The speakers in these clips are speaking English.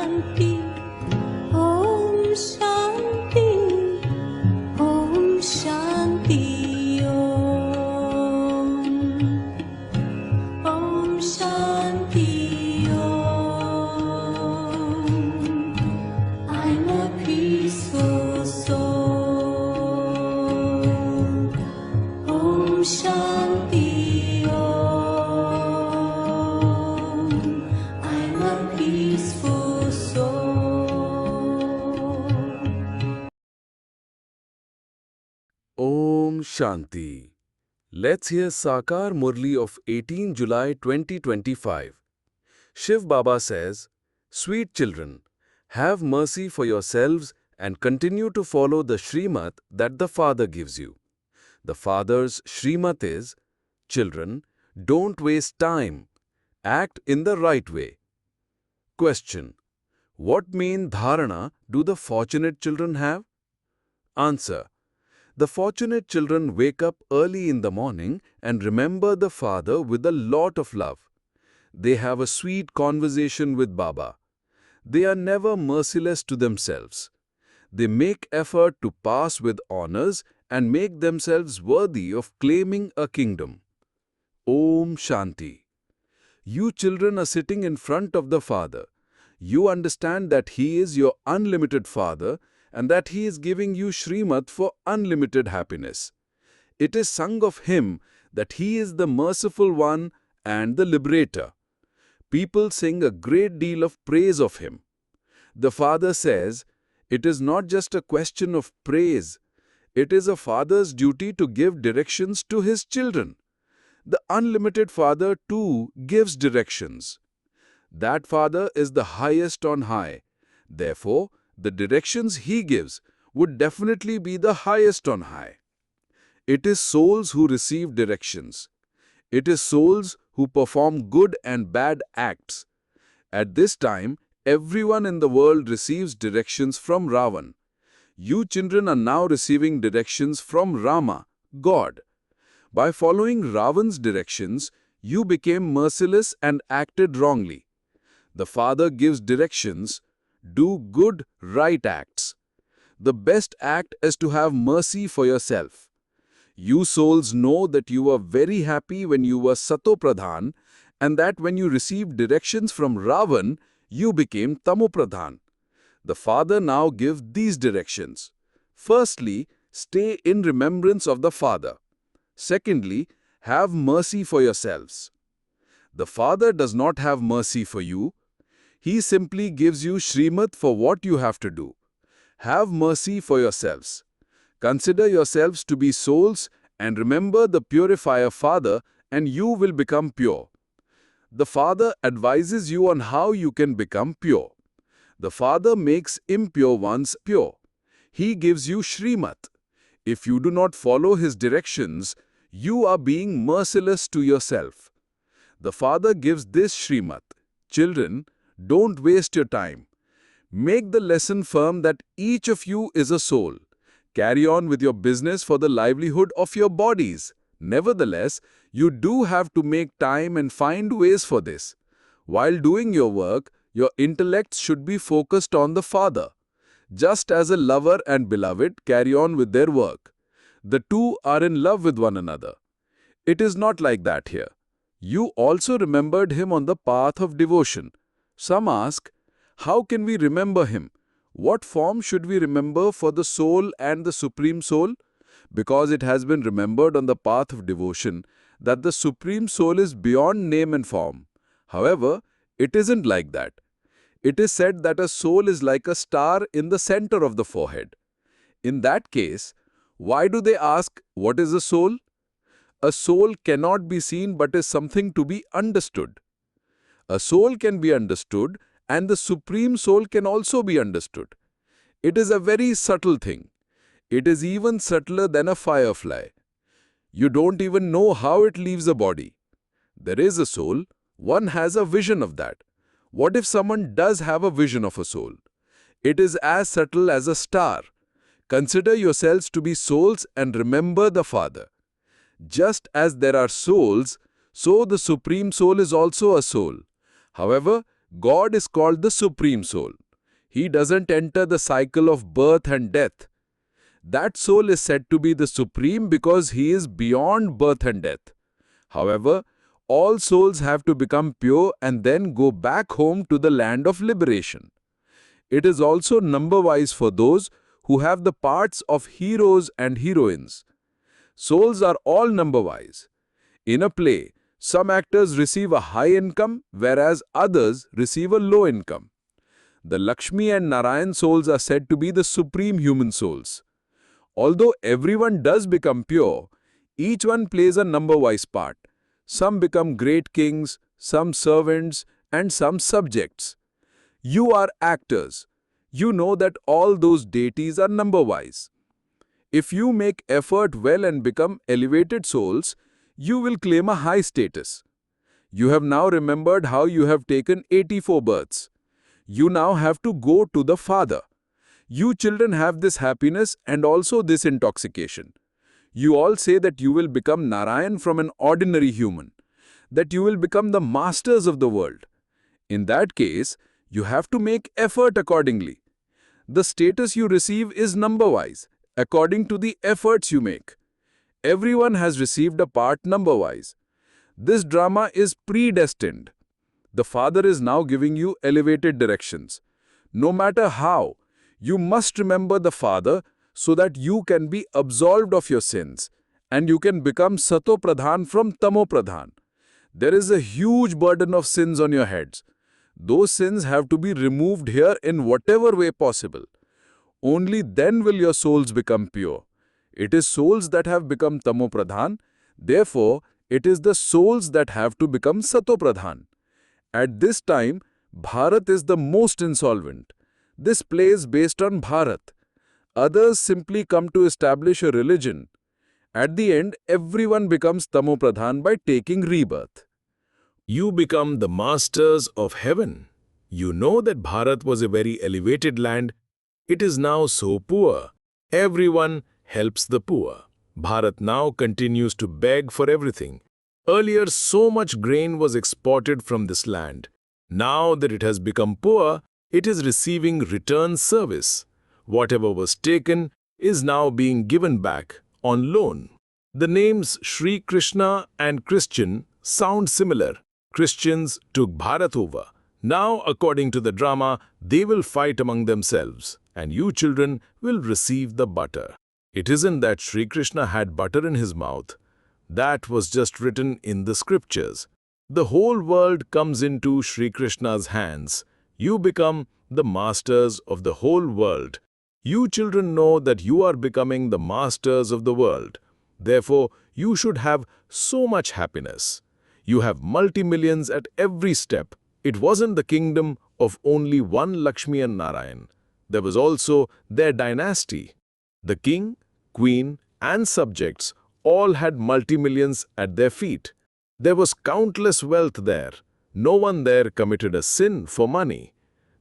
Shanti, Om Shanti, Om Shanti, Om Shanti, Om. I'm a peaceful soul. Om Shanti, Om. I'm a peaceful soul. Om Shanti. Let's hear Sakar Murli of 18 July 2025. Shiv Baba says, Sweet children, have mercy for yourselves and continue to follow the Shrimat that the Father gives you. The Father's Shrimat is, children, don't waste time. Act in the right way. Question. What main dharana do the fortunate children have? Answer. The fortunate children wake up early in the morning and remember the Father with a lot of love. They have a sweet conversation with Baba. They are never merciless to themselves. They make effort to pass with honors and make themselves worthy of claiming a kingdom. Om Shanti. You children are sitting in front of the Father. You understand that He is your unlimited Father and that He is giving you Shrimat for unlimited happiness. It is sung of Him that He is the merciful one and the liberator. People sing a great deal of praise of Him. The Father says, it is not just a question of praise. It is a father's duty to give directions to his children. The unlimited Father too gives directions. That Father is the highest on high. Therefore, the directions He gives would definitely be the highest on high. It is souls who receive directions. It is souls who perform good and bad acts. At this time, everyone in the world receives directions from Ravan. You children are now receiving directions from Rama, God. By following Ravan's directions, you became merciless and acted wrongly. The Father gives directions. Do good, right acts. The best act is to have mercy for yourself. You souls know that you were very happy when you were Sato Pradhan and that when you received directions from Ravan, you became Tamo Pradhan. The Father now gives these directions. Firstly, stay in remembrance of the Father. Secondly, have mercy for yourselves. The Father does not have mercy for you. He simply gives you Shrimat for what you have to do. Have mercy for yourselves. Consider yourselves to be souls and remember the purifier Father and you will become pure. The Father advises you on how you can become pure. The Father makes impure ones pure. He gives you Shrimat. If you do not follow His directions, you are being merciless to yourself. The Father gives this Shrimat. Children, don't waste your time. Make the lesson firm that each of you is a soul. Carry on with your business for the livelihood of your bodies. Nevertheless, you do have to make time and find ways for this. While doing your work, your intellects should be focused on the Father. Just as a lover and beloved carry on with their work. The two are in love with one another. It is not like that here. You also remembered Him on the path of devotion. Some ask, how can we remember Him? What form should we remember for the soul and the Supreme Soul? Because it has been remembered on the path of devotion that the Supreme Soul is beyond name and form. However, it isn't like that. It is said that a soul is like a star in the center of the forehead. In that case, why do they ask, what is a soul? A soul cannot be seen but is something to be understood. A soul can be understood and the Supreme Soul can also be understood. It is a very subtle thing. It is even subtler than a firefly. You don't even know how it leaves a body. There is a soul. One has a vision of that. What if someone does have a vision of a soul? It is as subtle as a star. Consider yourselves to be souls and remember the Father. Just as there are souls, so the Supreme Soul is also a soul. However, God is called the Supreme Soul. He doesn't enter the cycle of birth and death. That soul is said to be the Supreme because he is beyond birth and death. However, all souls have to become pure and then go back home to the land of liberation. It is also number-wise for those who have the parts of heroes and heroines. Souls are all number-wise. In a play, some actors receive a high income, whereas others receive a low income. The Lakshmi and Narayan souls are said to be the supreme human souls. Although everyone does become pure, each one plays a number-wise part. Some become great kings, some servants, and some subjects. You are actors. You know that all those deities are number-wise. If you make effort well and become elevated souls, you will claim a high status. You have now remembered how you have taken 84 births. You now have to go to the Father. You children have this happiness and also this intoxication. You all say that you will become Narayan from an ordinary human, that you will become the masters of the world. In that case, you have to make effort accordingly. The status you receive is number-wise, according to the efforts you make. Everyone has received a part number-wise. This drama is predestined. The Father is now giving you elevated directions. No matter how, you must remember the Father so that you can be absolved of your sins and you can become Sato Pradhan from Tamo Pradhan. There is a huge burden of sins on your heads. Those sins have to be removed here in whatever way possible. Only then will your souls become pure. It is souls that have become Tamo Pradhan. Therefore, it is the souls that have to become Sato Pradhan. At this time, Bharat is the most insolvent. This play is based on Bharat. Others simply come to establish a religion. At the end, everyone becomes Tamo Pradhan by taking rebirth. You become the masters of heaven. You know that Bharat was a very elevated land. It is now so poor. Everyone helps the poor. Bharat now continues to beg for everything. Earlier, so much grain was exported from this land. Now that it has become poor, it is receiving return service. Whatever was taken is now being given back on loan. The names Shri Krishna and Christian sound similar. Christians took Bharat over. Now, according to the drama, they will fight among themselves, and you children will receive the butter. It isn't that Shri Krishna had butter in his mouth. That was just written in the scriptures. The whole world comes into Shri Krishna's hands. You become the masters of the whole world. You children know that you are becoming the masters of the world. Therefore, you should have so much happiness. You have multi-millions at every step. It wasn't the kingdom of only one Lakshmi and Narayan. There was also their dynasty. The king, queen, and subjects all had multi-millions at their feet. There was countless wealth there. No one there committed a sin for money.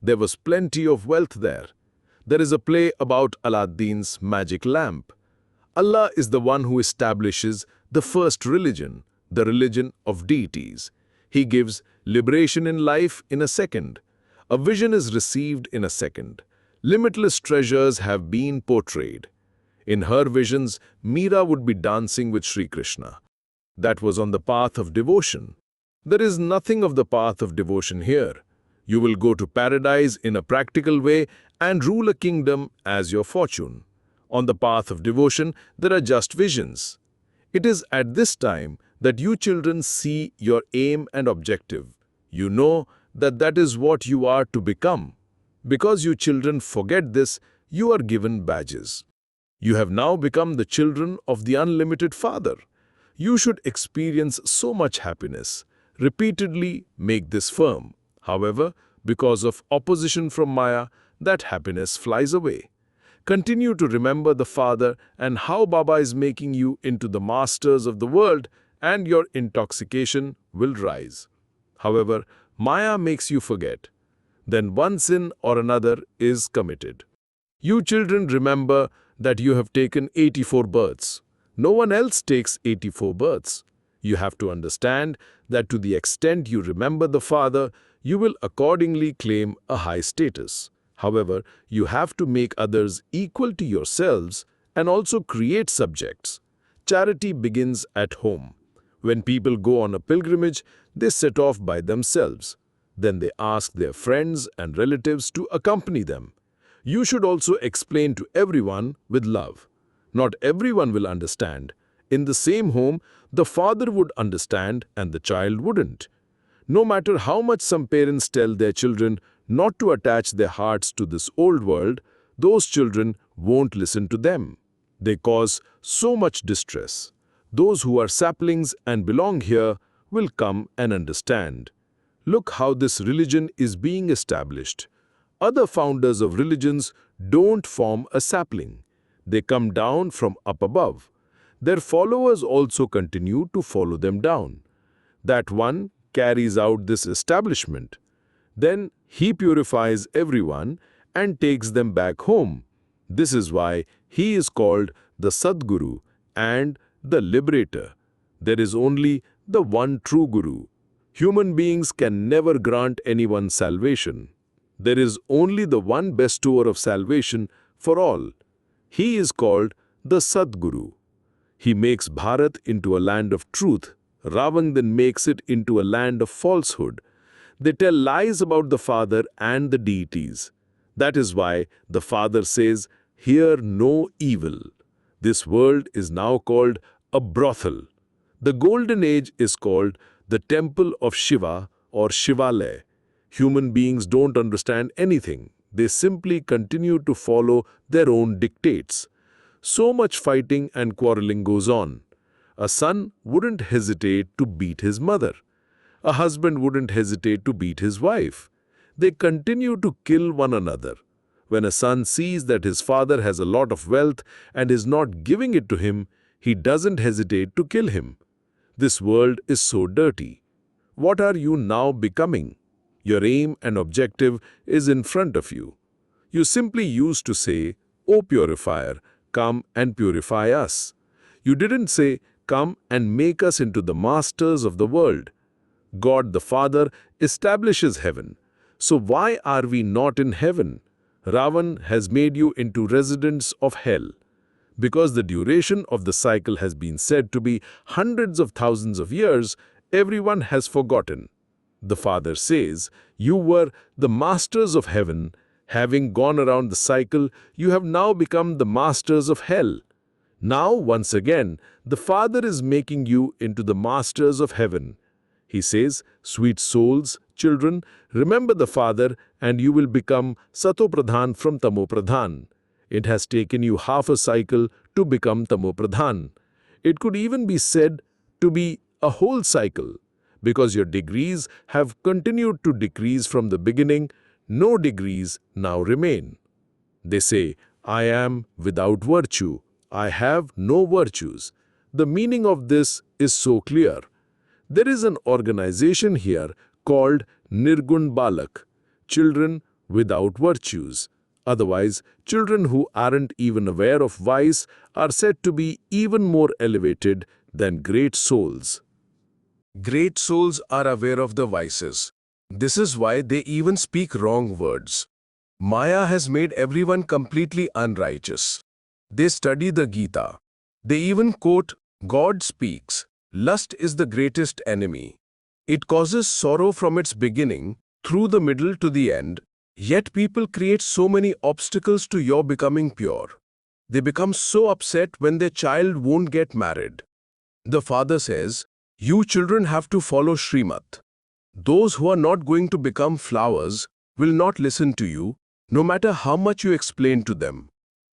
There was plenty of wealth there. There is a play about Aladdin's magic lamp. Allah is the one who establishes the first religion, the religion of deities. He gives liberation in life in a second. A vision is received in a second. Limitless treasures have been portrayed. In her visions, Meera would be dancing with Sri Krishna. That was on the path of devotion. There is nothing of the path of devotion here. You will go to paradise in a practical way and rule a kingdom as your fortune. On the path of devotion, there are just visions. It is at this time that you children see your aim and objective. You know that that is what you are to become. Because you children forget this, you are given badges. You have now become the children of the unlimited Father. You should experience so much happiness. Repeatedly make this firm. However, because of opposition from Maya, that happiness flies away. Continue to remember the Father and how Baba is making you into the masters of the world, and your intoxication will rise. However, Maya makes you forget. Then one sin or another is committed. You children remember that you have taken 84 births. No one else takes 84 births. You have to understand that to the extent you remember the Father, You will accordingly claim a high status. However, you have to make others equal to yourselves and also create subjects. Charity begins at home. When people go on a pilgrimage, they set off by themselves. Then they ask their friends and relatives to accompany them. You should also explain to everyone with love. Not everyone will understand. In the same home, the father would understand and the child wouldn't. No matter how much some parents tell their children not to attach their hearts to this old world, those children won't listen to them. They cause so much distress. Those who are saplings and belong here will come and understand. Look how this religion is being established. Other founders of religions don't form a sapling. They come down from up above. Their followers also continue to follow them down. That one carries out this establishment. Then he purifies everyone and takes them back home. This is why he is called the Sadguru and the Liberator. There is only the one true Guru. Human beings can never grant anyone salvation. There is only the one bestower of salvation for all. He is called the Sadguru. He makes Bharat into a land of truth. Ravan then makes it into a land of falsehood. They tell lies about the Father and the deities. That is why the Father says, "Hear no evil." This world is now called a brothel. The golden age is called the temple of Shiva or Shivalaya. Human beings don't understand anything. They simply continue to follow their own dictates. So much fighting and quarreling goes on. A son wouldn't hesitate to beat his mother. A husband wouldn't hesitate to beat his wife. They continue to kill one another. When a son sees that his father has a lot of wealth and is not giving it to him, he doesn't hesitate to kill him. This world is so dirty. What are you now becoming? Your aim and objective is in front of you. You simply used to say, "O purifier, come and purify us." You didn't say, "Come and make us into the masters of the world." God the Father establishes heaven. So why are we not in heaven? Ravan has made you into residents of hell. Because the duration of the cycle has been said to be hundreds of thousands of years, everyone has forgotten. The Father says, "You were the masters of heaven. Having gone around the cycle, you have now become the masters of hell." Now, once again, the Father is making you into the masters of heaven. He says, "Sweet souls, children, remember the Father and you will become Satopradhan from Tamopradhan." It has taken you half a cycle to become Tamopradhan. It could even be said to be a whole cycle. Because your degrees have continued to decrease from the beginning, no degrees now remain. They say, "I am without virtue. I have no virtues." The meaning of this is so clear. There is an organization here called Nirgun Balak, children without virtues. Otherwise, children who aren't even aware of vice are said to be even more elevated than great souls. Great souls are aware of the vices. This is why they even speak wrong words. Maya has made everyone completely unrighteous. They study the Gita. They even quote, "God speaks, lust is the greatest enemy. It causes sorrow from its beginning, through the middle to the end, yet people create so many obstacles to your becoming pure. They become so upset when their child won't get married." The Father says, "You children have to follow Srimat. Those who are not going to become flowers will not listen to you, no matter how much you explain to them."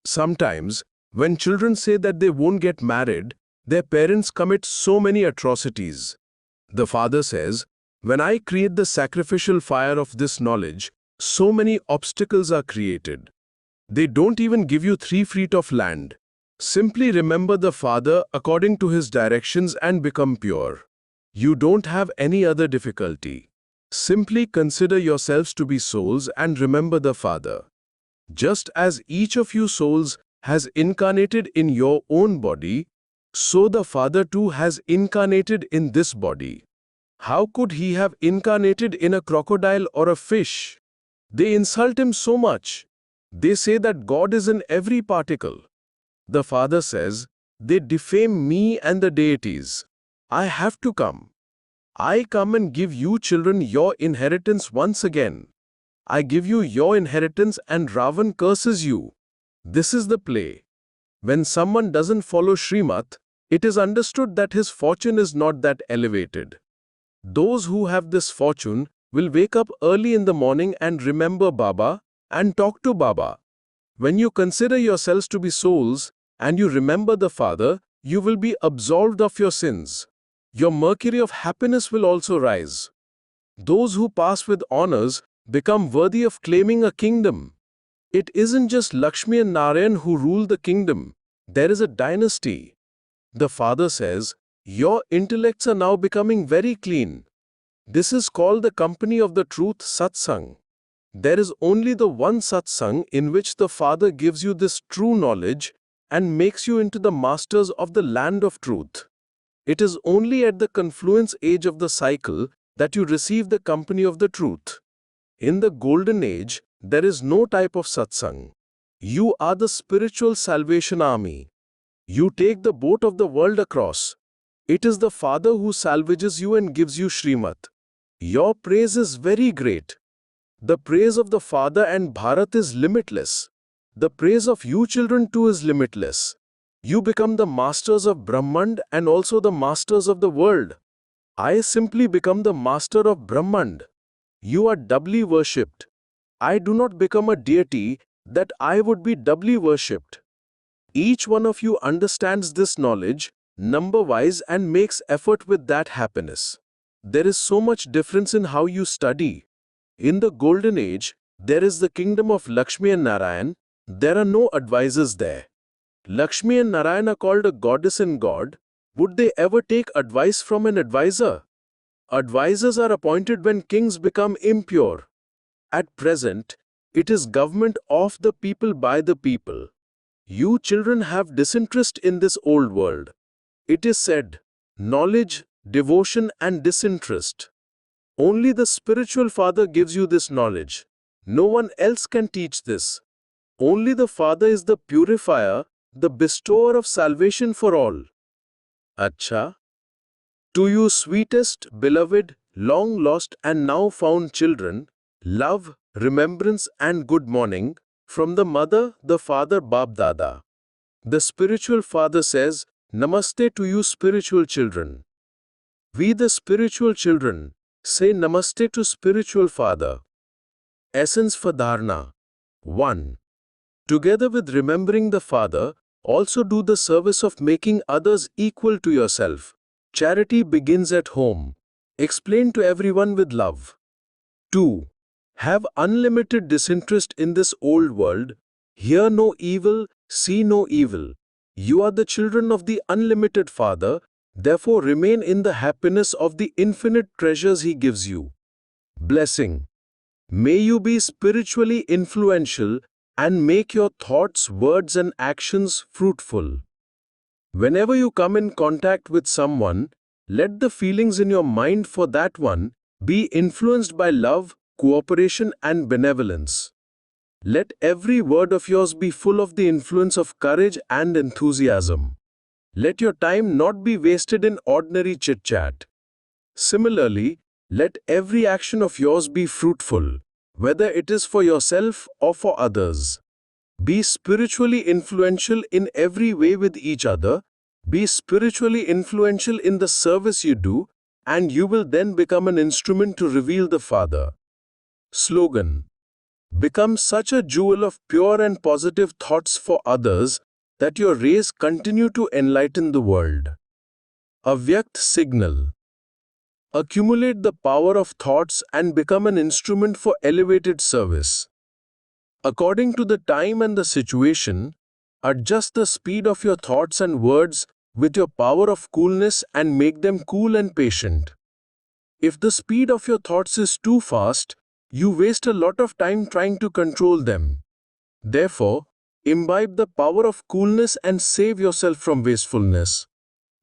Sometimes, when children say that they won't get married, their parents commit so many atrocities. The Father says, "When I create the sacrificial fire of this knowledge, so many obstacles are created. They don't even give you 3 feet of land. Simply remember the Father according to His directions and become pure. You don't have any other difficulty. Simply consider yourselves to be souls and remember the Father. Just as each of you souls has incarnated in your own body, so the Father too has incarnated in this body. How could he have incarnated in a crocodile or a fish? They insult him so much. They say that God is in every particle. The father says, they defame me and the deities. I have to come. I come and give you children your inheritance once again. I give you your inheritance and Ravan curses you. This is the play. When someone doesn't follow Srimat, it is understood that his fortune is not that elevated. Those who have this fortune will wake up early in the morning and remember Baba and talk to Baba. When you consider yourselves to be souls and you remember the Father, you will be absolved of your sins. Your mercury of happiness will also rise. Those who pass with honors become worthy of claiming a kingdom. It isn't just Lakshmi and Narayan who rule the kingdom. There is a dynasty. The Father says, your intellects are now becoming very clean. This is called the company of the truth, satsang. There is only the one satsang in which the Father gives you this true knowledge and makes you into the masters of the land of truth. It is only at the confluence age of the cycle that you receive the company of the truth. In the golden age, there is no type of satsang. You are the spiritual salvation army. You take the boat of the world across. It is the Father who salvages you and gives you Srimat. Your praise is very great. The praise of the Father and Bharat is limitless. The praise of you children too is limitless. You become the masters of Brahmand and also the masters of the world. I simply become the master of Brahmand. You are doubly worshipped. I do not become a deity that I would be doubly worshipped. Each one of you understands this knowledge number-wise and makes effort with that happiness. There is so much difference in how you study. In the golden age, there is the kingdom of Lakshmi and Narayan. There are no advisors there. Lakshmi and Narayan are called a goddess and god. Would they ever take advice from an advisor? Advisors are appointed when kings become impure. At present, it is government of the people by the people. You children have disinterest in this old world. It is said, knowledge, devotion and disinterest. Only the spiritual Father gives you this knowledge. No one else can teach this. Only the Father is the purifier, the bestower of salvation for all. Acha. To you sweetest, beloved, long lost and now found children, love, remembrance and good morning, from the mother, the father Bab Dada. The spiritual Father says, Namaste to you spiritual children. We the spiritual children say Namaste to spiritual Father. Essence for Dharana. 1. Together with remembering the Father, also do the service of making others equal to yourself. Charity begins at home. Explain to everyone with love. 2. Have unlimited disinterest in this old world. Hear no evil, see no evil. You are the children of the unlimited Father, therefore remain in the happiness of the infinite treasures He gives you. Blessing. May you be spiritually influential and make your thoughts, words and actions fruitful. Whenever you come in contact with someone, let the feelings in your mind for that one be influenced by love, cooperation and benevolence. Let every word of yours be full of the influence of courage and enthusiasm. Let your time not be wasted in ordinary chit-chat. Similarly, let every action of yours be fruitful, whether it is for yourself or for others. Be spiritually influential in every way with each other. Be spiritually influential in the service you do, and you will then become an instrument to reveal the Father. Slogan. Become such a jewel of pure and positive thoughts for others that your rays continue to enlighten the world. Avyakt signal. Accumulate the power of thoughts and become an instrument for elevated service. According to the time and the situation, adjust the speed of your thoughts and words with your power of coolness and make them cool and patient. If the speed of your thoughts is too fast, you waste a lot of time trying to control them. Therefore, imbibe the power of coolness and save yourself from wastefulness.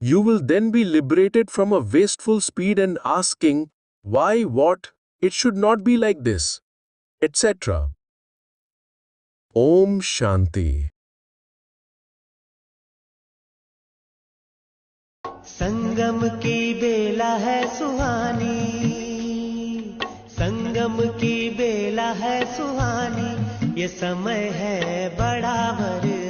You will then be liberated from a wasteful speed and asking, why, what, it should not be like this, etc. Om Shanti. संगम की बेला है सुहानी, संगम की बेला है सुहानी, ये समय है बड़ा वरदानी।